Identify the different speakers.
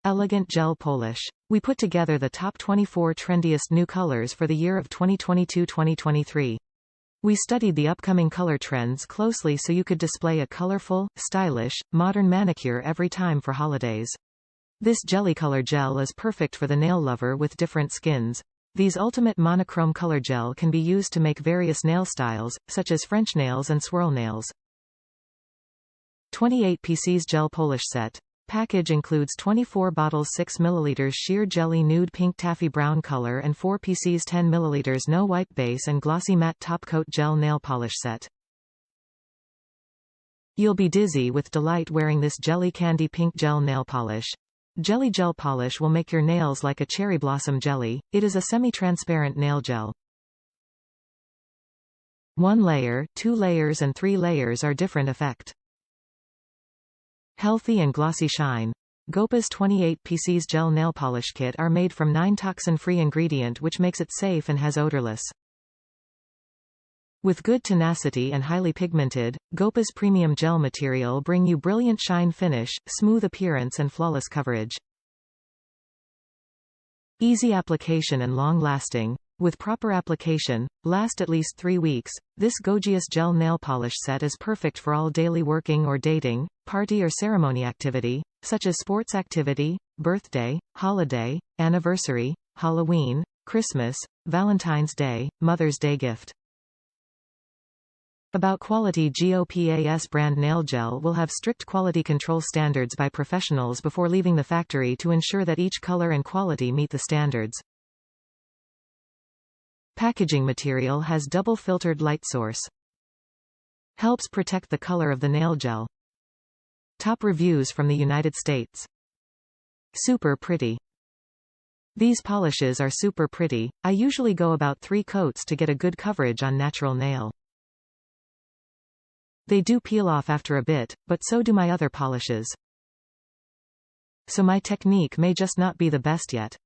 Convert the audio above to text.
Speaker 1: Elegant Gel Polish. We put together the top 24 trendiest new colors for the year of 2022-2023. We studied the upcoming color trends closely so you could display a colorful, stylish, modern manicure every time for holidays. This Jelly Color Gel is perfect for the nail lover with different skins. These ultimate monochrome color gel can be used to make various nail styles, such as French nails and swirl nails. 28 pieces Gel Polish Set. Package includes 24 bottles 6 ml sheer jelly nude pink taffy brown color and 4 pieces 10 ml no wipe base and glossy matte top coat gel nail polish set. You'll be dizzy with delight wearing this jelly candy pink gel nail polish. Jelly Gel Polish will make your nails like a cherry blossom jelly. It is a semi-transparent nail gel. 1 layer, 2 layers and 3 layers are different effect. Healthy and glossy shine. Gopa's 28 pieces gel nail polish kit are made from 9 toxin-free ingredient which makes it safe and has odorless. With good tenacity and highly pigmented, Gopa's premium gel material bring you brilliant shine finish, smooth appearance and flawless coverage. Easy application and long lasting. With proper application, last at least 3 weeks, this gorgeous gel nail polish set is perfect for all daily working or dating, party or ceremony activity, such as sports activity, birthday, holiday, anniversary, Halloween, Christmas, Valentine's Day, Mother's Day gift. About quality. Gopa's brand nail gel will have strict quality control standards by professionals before leaving the factory to ensure that each color and quality meet the standards. Packaging material has double filtered light source. Helps protect the color of the nail gel. Top reviews from the United States. Super pretty. These polishes are super pretty. I usually go about 3 coats to get a good coverage on natural nail. They do peel off after a bit, but so do my other polishes. So my technique may just not be the best yet.